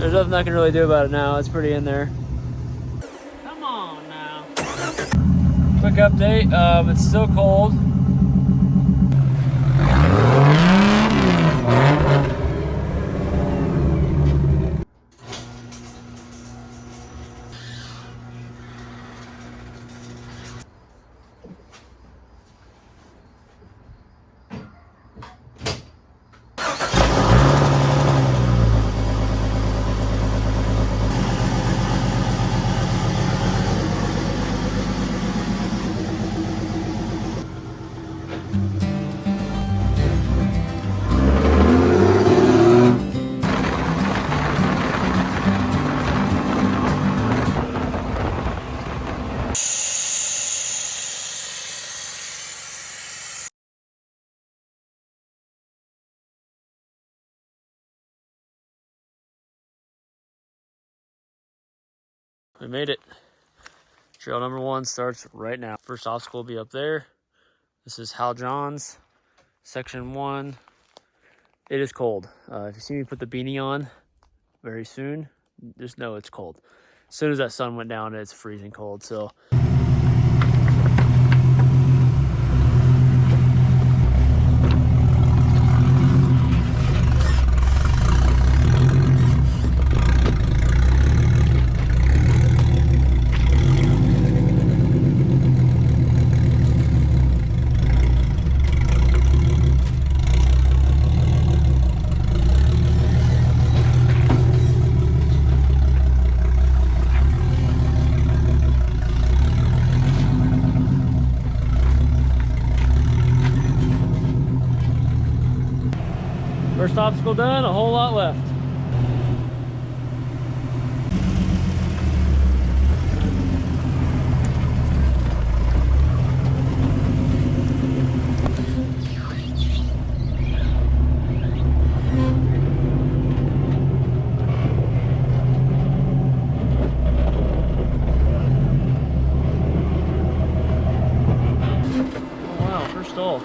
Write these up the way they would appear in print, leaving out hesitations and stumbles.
There's nothing I can really do about it now. It's pretty in there. Come on now. Quick update. It's still cold. We made it. Trail number 1 starts right now. First obstacle will be up there. This is Hal John's, section 1. It is cold. If you see me put the beanie on very soon, just know it's cold. As soon as that sun went down, it's freezing cold. So first obstacle done, a whole lot left. Oh wow, first stall.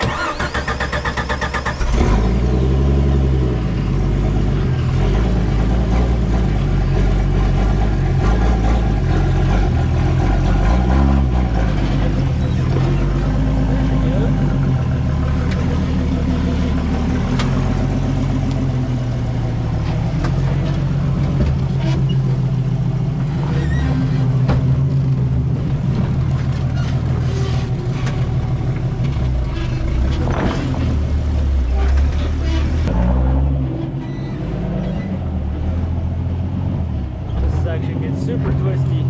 Section gets super twisty.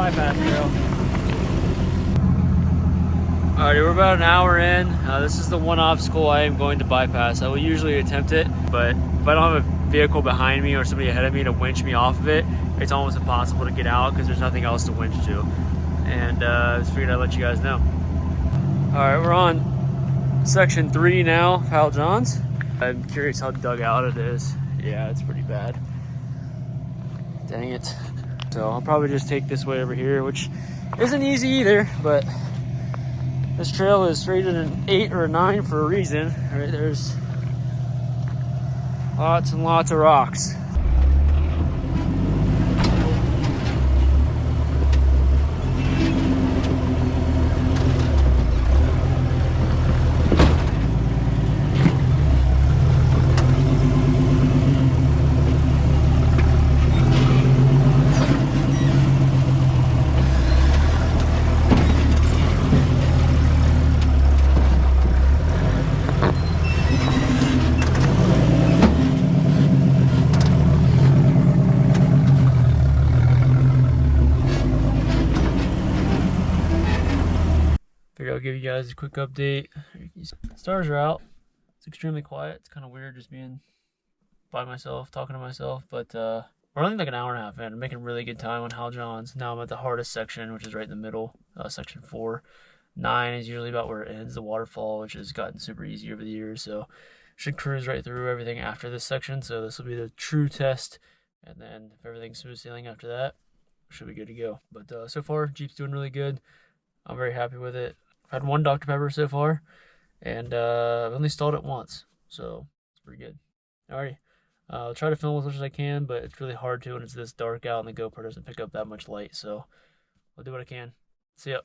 bypass trail. Alrighty, we're about an hour in. This is the one obstacle I am going to bypass. I will usually attempt it, but if I don't have a vehicle behind me or somebody ahead of me to winch me off of it, it's almost impossible to get out because there's nothing else to winch to. And I just figured I'd let you guys know. Alright, we're on section 3 now, Hal Johns. I'm curious how dug out it is. Yeah, it's pretty bad. Dang it. So I'll probably just take this way over here, which isn't easy either, but this trail is rated an 8 or a 9 for a reason. Right, there's lots and lots of rocks. I'll give you guys a quick update. Stars are out. It's extremely quiet. It's kind of weird just being by myself, talking to myself, but we're only like an hour and a half in. I'm making really good time on Hal Johns. Now I'm at the hardest section, which is right in the middle, section 4. 9 is usually about where it ends, the waterfall, which has gotten super easy over the years, so should cruise right through everything after this section. So this will be the true test, and then if everything's smooth sailing after that, should be good to go. But so far, Jeep's doing really good. I'm very happy with it. I've had one Dr. Pepper so far, and I've only stalled it once, so it's pretty good. Alrighty, I'll try to film as much as I can, but it's really hard to when it's this dark out and the GoPro doesn't pick up that much light, so I'll do what I can. See ya.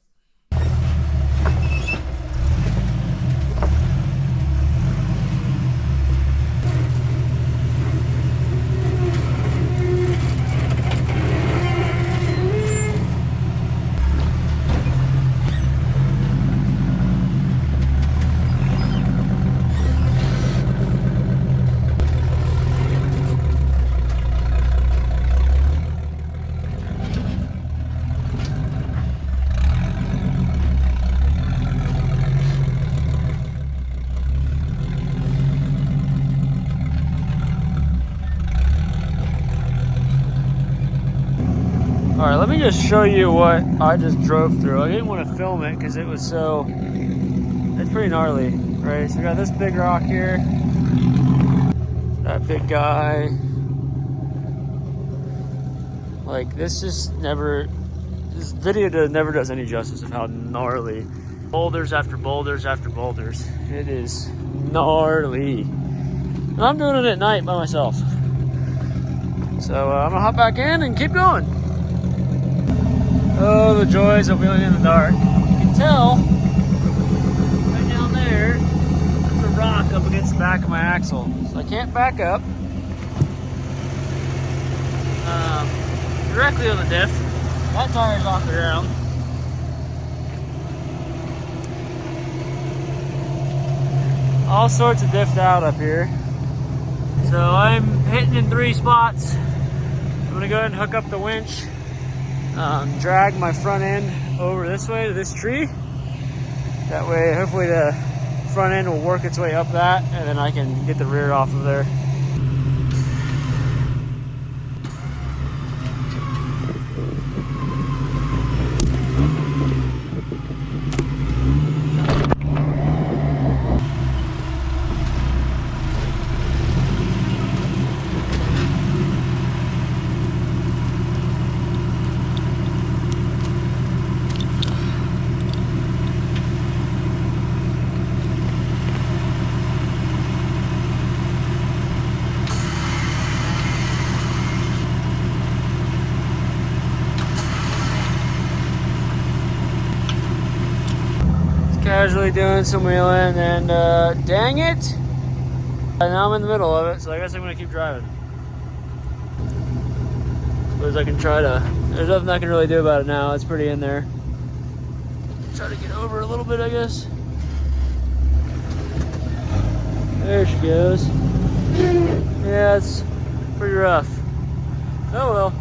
Alright, let me just show you what I just drove through. I didn't want to film it because it's pretty gnarly, right? So we got this big rock here, that big guy. Like, this video never does any justice of how gnarly. Boulders after boulders after boulders. It is gnarly. And I'm doing it at night by myself. So I'm gonna hop back in and keep going. Oh, the joys of wheeling in the dark. You can tell, right down there, there's a rock up against the back of my axle. So I can't back up. Directly on the diff. That tire's off the ground. All sorts of diffed out up here. So I'm hitting in 3 spots. I'm gonna go ahead and hook up the winch. Drag my front end over this way to this tree. That way, hopefully the front end will work its way up that, and then I can get the rear off of there. Casually doing some wheeling, and dang it, and now I'm in the middle of it, so I guess I'm gonna keep driving. Suppose I can try to, there's nothing I can really do about it now. It's pretty in there. Try to get over a little bit, I guess. There she goes. Yeah, it's pretty rough. Oh well.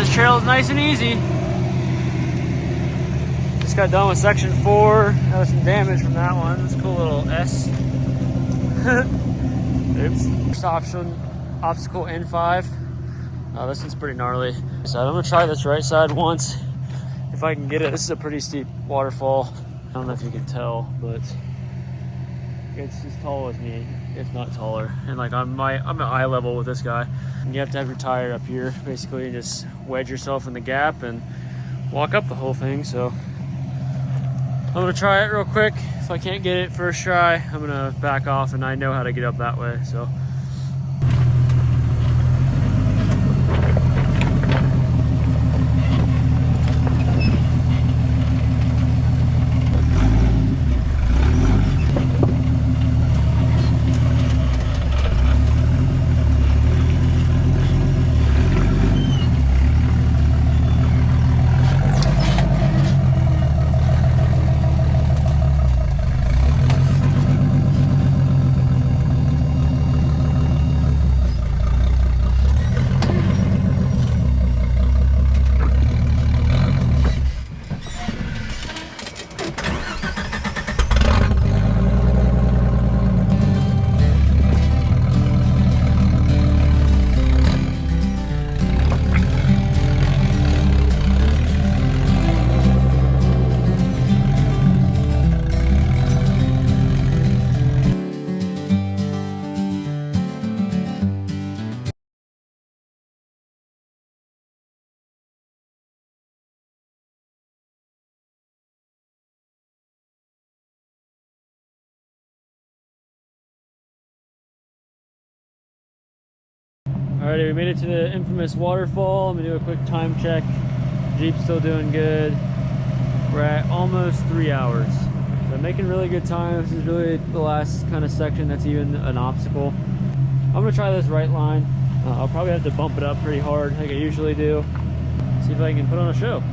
this trail is nice and easy. Just got done with section 4. That was some damage from that one. It's a cool little S. Oops. First option, obstacle N5. This one's pretty gnarly. So I'm gonna try this right side once, if I can get it. This is a pretty steep waterfall. I don't know if you can tell, but it's as tall as me, if not taller. And like I'm at eye level with this guy. And you have to have your tire up here, basically, and just wedge yourself in the gap and walk up the whole thing. So I'm gonna try it real quick. If I can't get it first try, I'm gonna back off, and I know how to get up that way. So alrighty, we made it to the infamous waterfall. I'm gonna do a quick time check. Jeep's still doing good. We're at almost 3 hours. So I'm making really good time. This is really the last kind of section that's even an obstacle. I'm gonna try this right line. I'll probably have to bump it up pretty hard like I usually do. See if I can put on a show.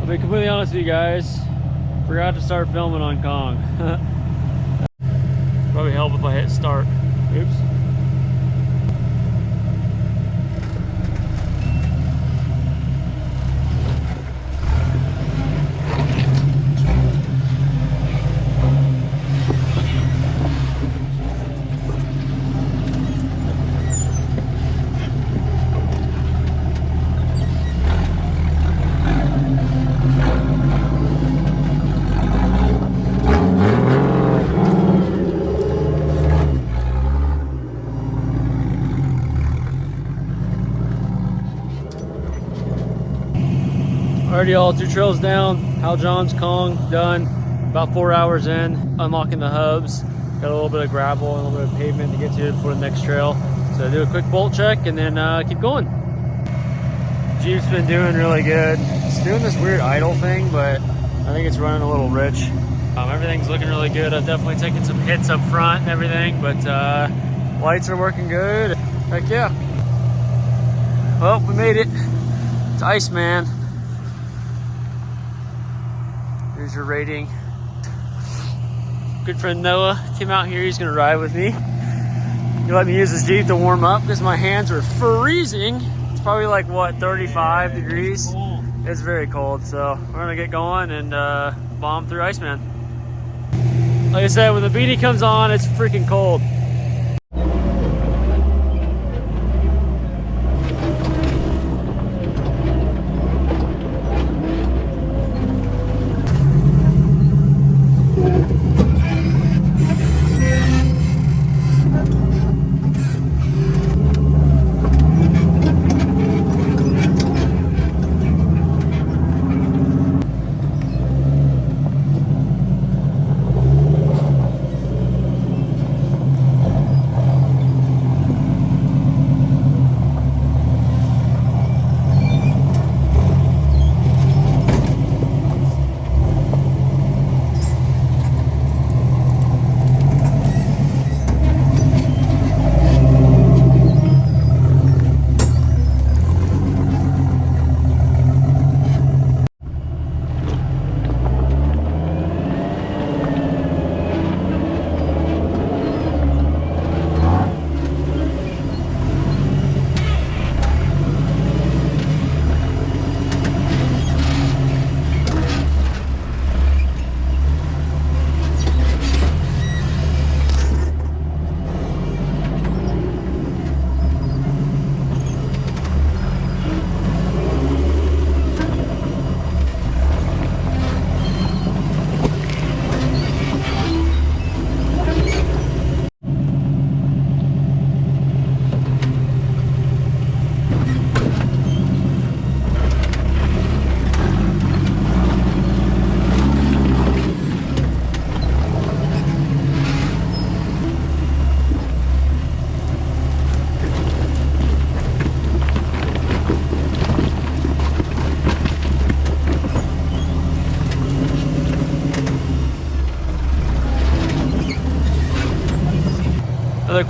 I'll be completely honest with you guys, forgot to start filming on Kong. Probably help if I hit start. Oops. Already all 2 trails down. Hal John's Kong done. About 4 hours in, unlocking the hubs. Got a little bit of gravel and a little bit of pavement to get to before the next trail. So do a quick bolt check and then keep going. Jeep's been doing really good. It's doing this weird idle thing, but I think it's running a little rich. Everything's looking really good. I've definitely taken some hits up front and everything, but lights are working good. Heck yeah. Well, we made it. It's Iceman. Here's your rating. Good friend Noah came out here. He's gonna ride with me. He let me use his Jeep to warm up because my hands were freezing. It's probably like, what, 35 degrees? It's very cold, so we're gonna get going and bomb through Iceman. Like I said, when the beanie comes on, it's freaking cold.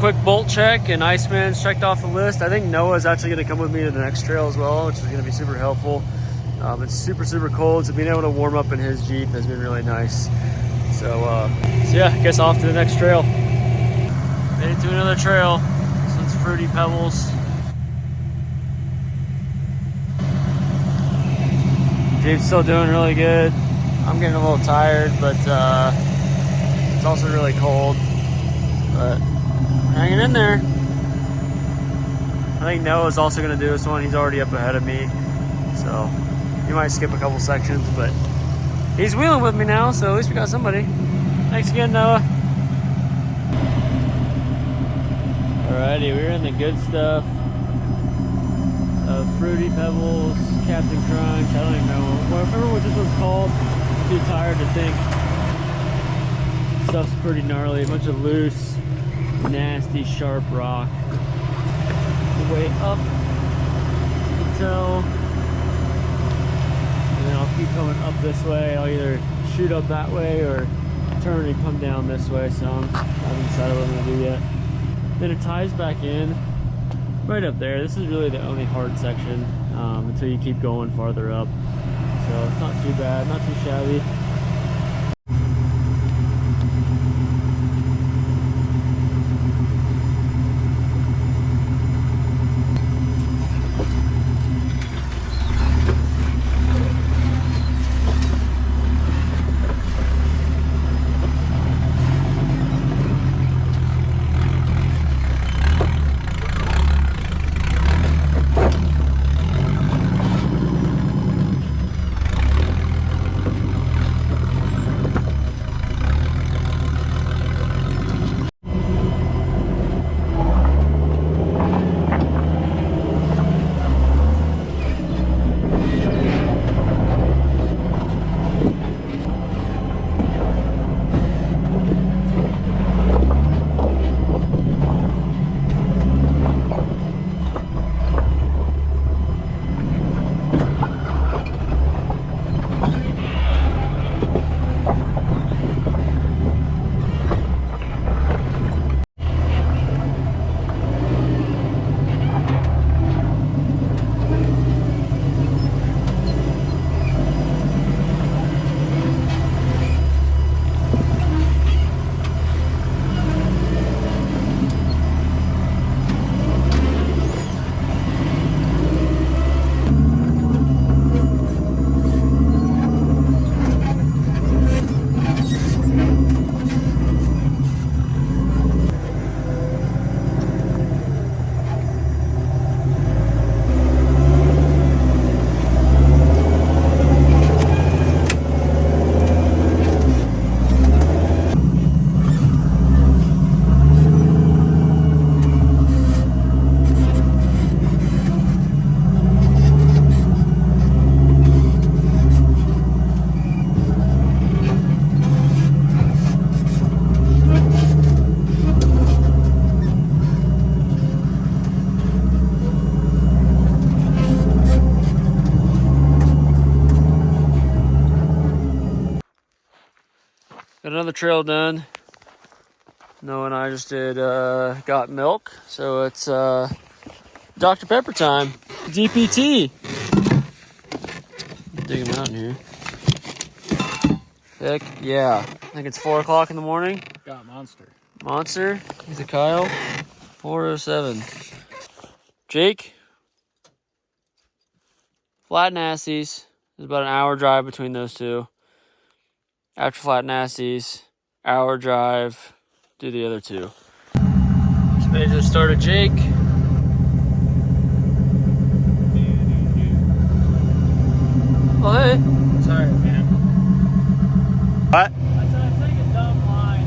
quick bolt check, and Iceman's checked off the list. I think Noah's actually going to come with me to the next trail as well, which is going to be super helpful. It's super, super cold, so being able to warm up in his Jeep has been really nice. So yeah, I guess off to the next trail. Made it to another trail. This one's Fruity Pebbles. Jeep's still doing really good. I'm getting a little tired, but it's also really cold. But hanging in there. I think Noah's also going to do this one. He's already up ahead of me, so he might skip a couple sections, but he's wheeling with me now, so at least we got somebody. Thanks again, Noah. Alrighty, we're in the good stuff. Fruity Pebbles, Captain Crunch, I don't even know. I remember what this one's called. I'm too tired to think. Stuff's pretty gnarly. A bunch of loose, nasty, sharp rock. The way up, you can tell. And then I'll keep coming up this way. I'll either shoot up that way or turn and come down this way. So I haven't decided what I'm gonna do yet. Then it ties back in right up there. This is really the only hard section until you keep going farther up. So it's not too bad, not too shabby. Got another trail done. Noah and I just did got milk, so it's Dr. Pepper time. DPT. Dig him out in here. Heck yeah. I think it's 4 o'clock in the morning. Got Monster. Monster. He's a Kyle. 407. Jake. Flat Nasties. There's about an hour drive between those two. After Flat Nasties, hour drive, do the other two. Just made it to the start of Jake. Oh, hey. Sorry, man. What? I said I'd take a dumb line.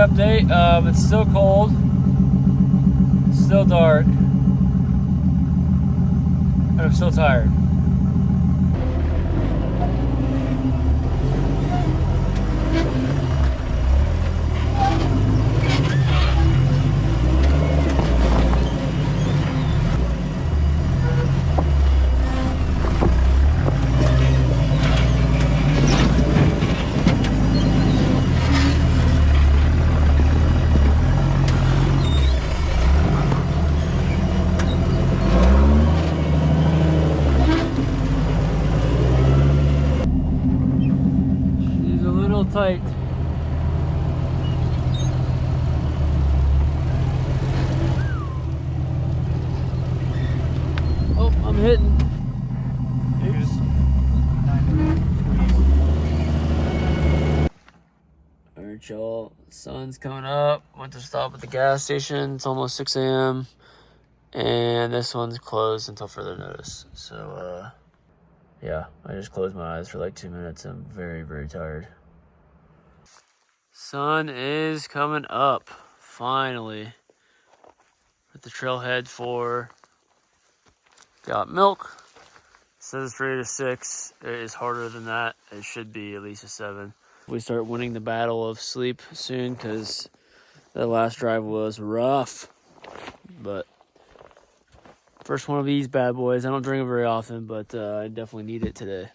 update. It's still cold. It's still dark. And I'm still tired. Tight. Oh, I'm hitting. Oops. Alright, y'all. Sun's coming up. Went to stop at the gas station. It's almost 6 a.m. And this one's closed until further notice. So, yeah, I just closed my eyes for like 2 minutes. I'm very, very tired. Sun is coming up, finally. At the trailhead for Got Milk. It says it's rated a 6. It is harder than that. It should be at least a 7. We start winning the battle of sleep soon because that last drive was rough. But first one of these bad boys. I don't drink it very often, but I definitely need it today.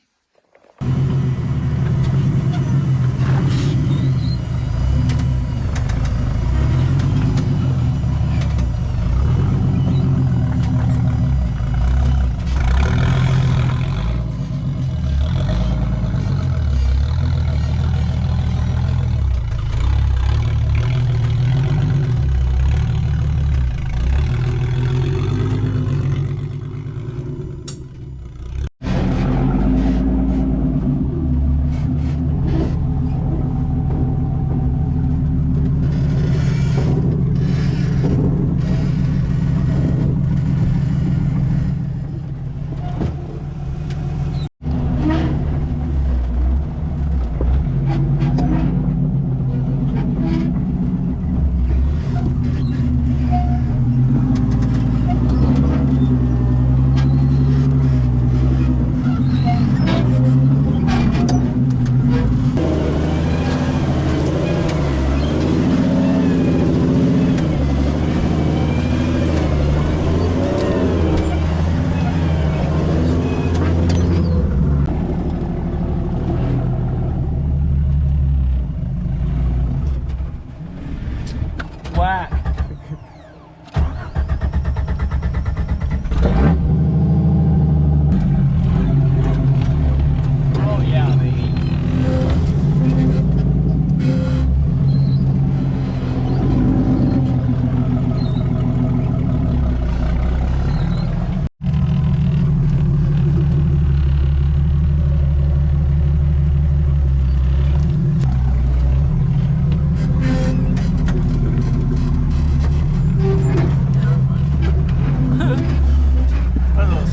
Whack. Oh yeah, baby.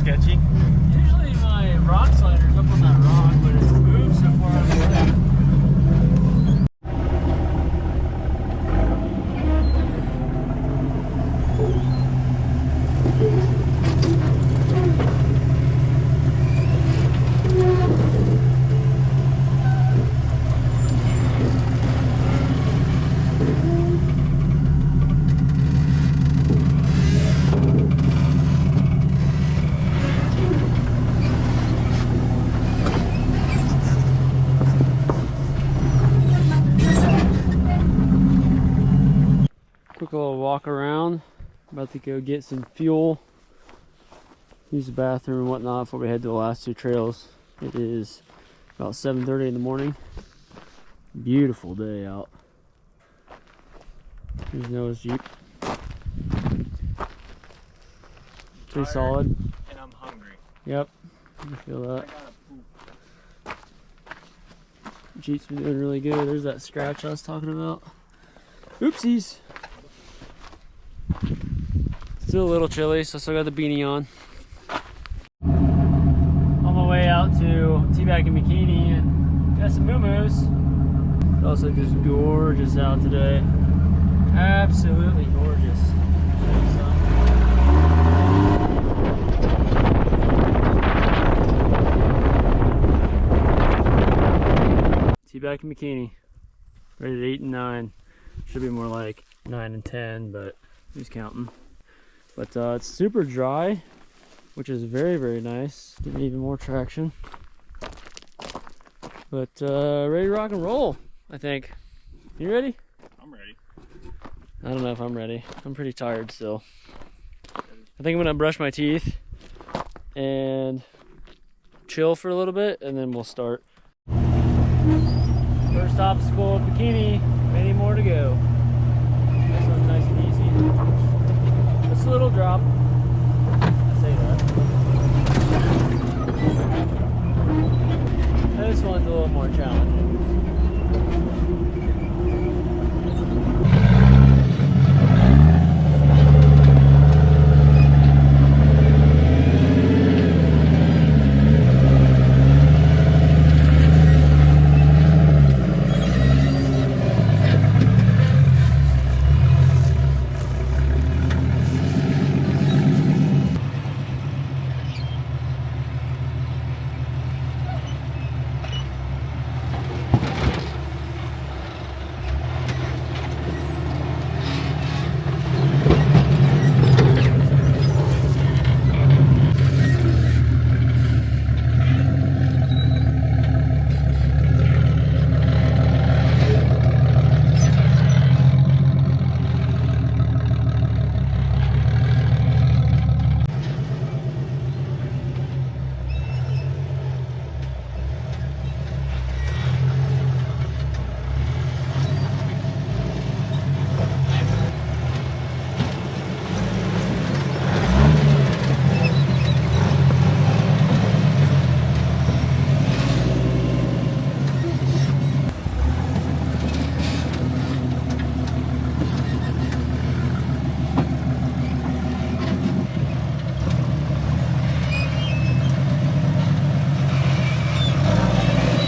Sketchy. Usually my rock slider's up on that rock, but it's moved so far out of the way. Quick little walk around. About to go get some fuel, use the bathroom and whatnot before we head to the last 2 trails. It is about 7:30 in the morning. Beautiful day out. There's Noah's Jeep. Pretty solid. And I'm hungry. Yep, I feel that. Jeep's been doing really good. There's that scratch I was talking about. Oopsies. Still a little chilly, so I still got the beanie on. On my way out to Teabag and Bikini and got some moo-moos. It's also just gorgeous out today. Absolutely gorgeous. T-back and bikini. Rated 8 and 9. Should be more like 9 and 10, but who's counting? But it's super dry, which is very, very nice. Getting even more traction. But ready to rock and roll, I think. You ready? I'm ready. I don't know if I'm ready. I'm pretty tired still. I think I'm gonna brush my teeth and chill for a little bit, and then we'll start. First obstacle, bikini. Many more to go. This one's nice and easy. Just a little drop. I say that. This one's a little more challenging.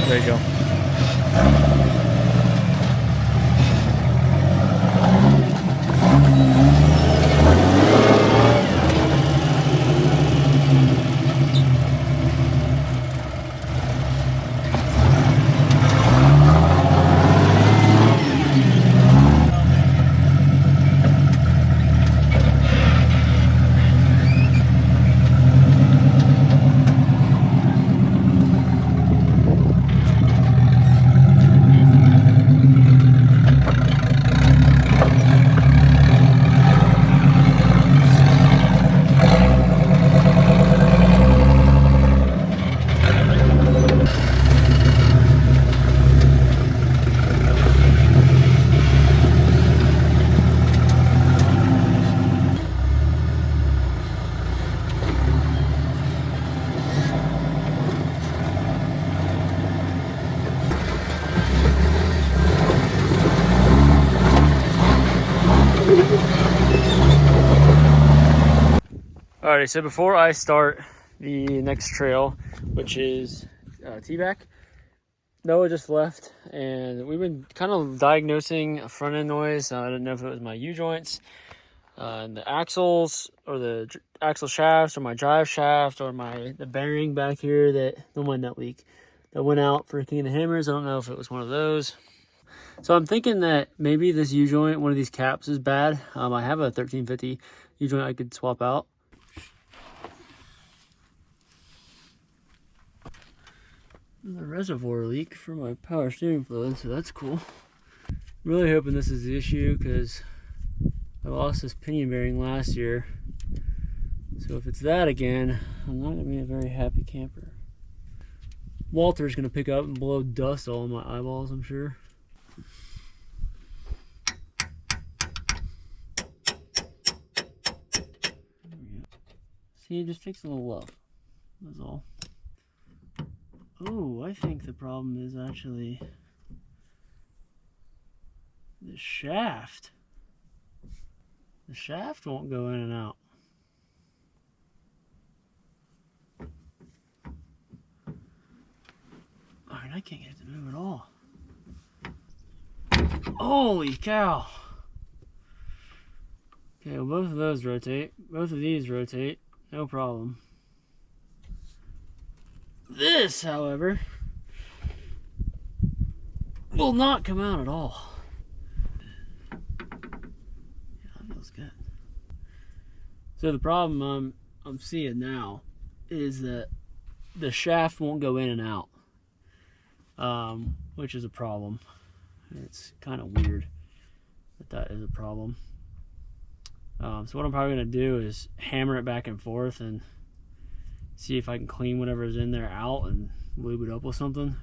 There you go. Alrighty, so before I start the next trail, which is T-back, Noah just left, and we've been kind of diagnosing a front end noise. I didn't know if it was my U-joints, and the axles, or the axle shafts, or my drive shaft, or the bearing back here, that the one nut leak that went out for King of the Hammers. I don't know if it was one of those. So I'm thinking that maybe this U-joint, one of these caps, is bad. I have a 1350 U-joint I could swap out. The reservoir leak for my power steering fluid, so that's cool. Really hoping this is the issue, because I lost this pinion bearing last year. So if it's that again, I'm not going to be a very happy camper. Walter's going to pick up and blow dust all in my eyeballs, I'm sure. See, it just takes a little love. That's all. Oh, I think the problem is actually the shaft. The shaft won't go in and out. I mean, I can't get it to move at all. Holy cow. Okay, well, both of those rotate. Both of these rotate. No problem. This, however, will not come out at all. Yeah, that feels good. So the problem I'm seeing now is that the shaft won't go in and out, which is a problem. It's kind of weird that is a problem. So what I'm probably going to do is hammer it back and forth and see if I can clean whatever's in there out and lube it up with something.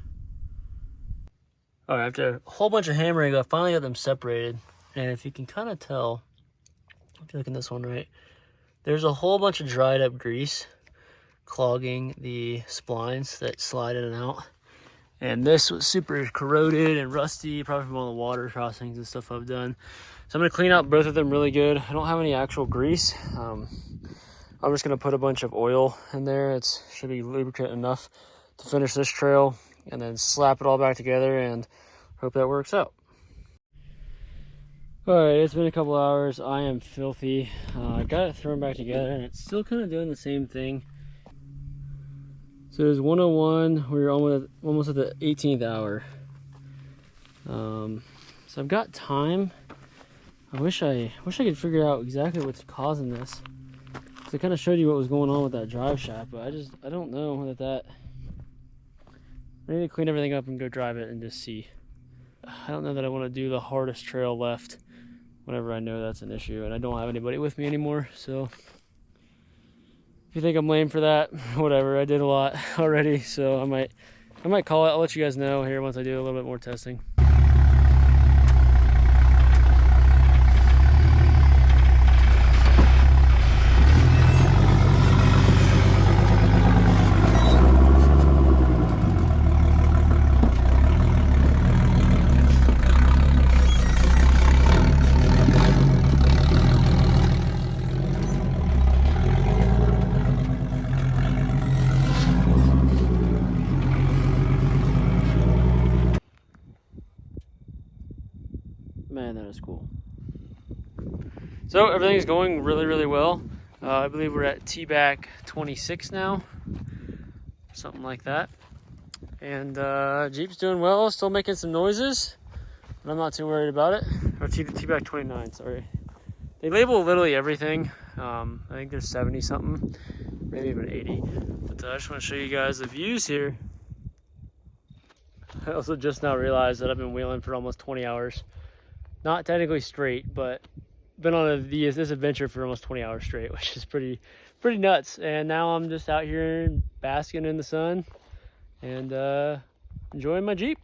All right, after a whole bunch of hammering, I finally got them separated. And if you can kind of tell, if you look in this one, right, there's a whole bunch of dried up grease clogging the splines that slide in and out. And this was super corroded and rusty, probably from all the water crossings and stuff I've done. So I'm gonna clean out both of them really good. I don't have any actual grease. I'm just gonna put a bunch of oil in there. It should be lubricant enough to finish this trail, and then slap it all back together and hope that works out. All right, it's been a couple hours. I am filthy. I got it thrown back together and it's still kind of doing the same thing. So there's 101, we're almost at the 18th hour. So I've got time. I wish I could figure out exactly what's causing this. So I kind of showed you what was going on with that drive shaft, but I don't know that. I need to clean everything up and go drive it and just see. I don't know that I want to do the hardest trail left whenever I know that's an issue, and I don't have anybody with me anymore, so if you think I'm lame for that, whatever. I did a lot already, so I might call it. I'll let you guys know here once I do a little bit more testing. Man, that is cool. So everything's going really, really well. I believe we're at T-back 26 now, something like that. And Jeep's doing well, still making some noises, but I'm not too worried about it. Or T-back 29, sorry. They label literally everything. I think there's 70 something, maybe even 80. But I just want to show you guys the views here. I also just now realized that I've been wheeling for almost 20 hours. Not technically straight, but been on this adventure for almost 20 hours straight, which is pretty nuts. And now I'm just out here basking in the sun and enjoying my Jeep.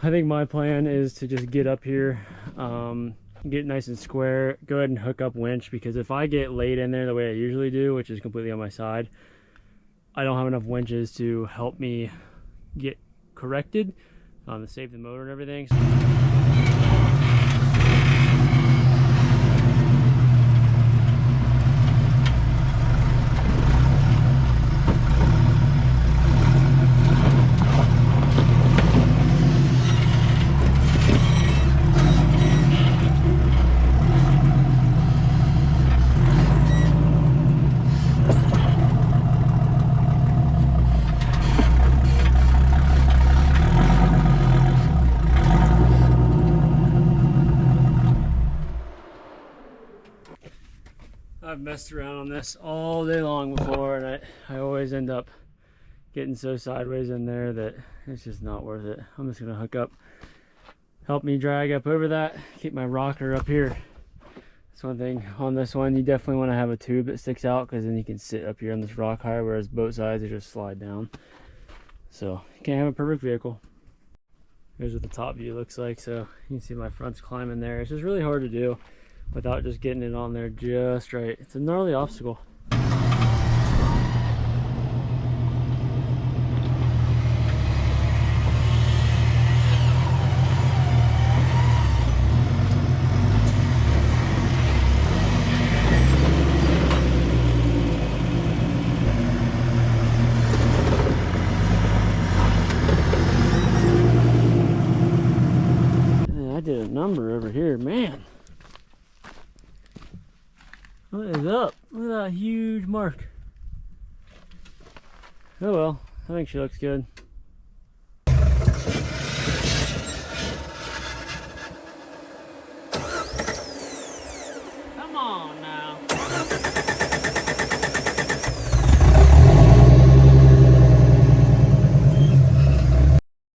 I think my plan is to just get up here, get nice and square, go ahead and hook up winch, because if I get laid in there the way I usually do, which is completely on my side, I don't have enough winches to help me get corrected, to save the motor and everything. I've messed around on this all day long before, and I always end up getting so sideways in there that it's just not worth it. I'm just gonna hook up, help me drag up over that, keep my rocker up here. That's one thing on this one, you definitely want to have a tube that sticks out, because then you can sit up here on this rock high, whereas both sides they just slide down. So you can't have a perfect vehicle. Here's what the top view looks like. So you can see my front's climbing there. It's just really hard to do without just getting it on there just right. It's a gnarly obstacle. Man, I did a number over here, man. What is up? Look at that huge mark. Oh well, I think she looks good.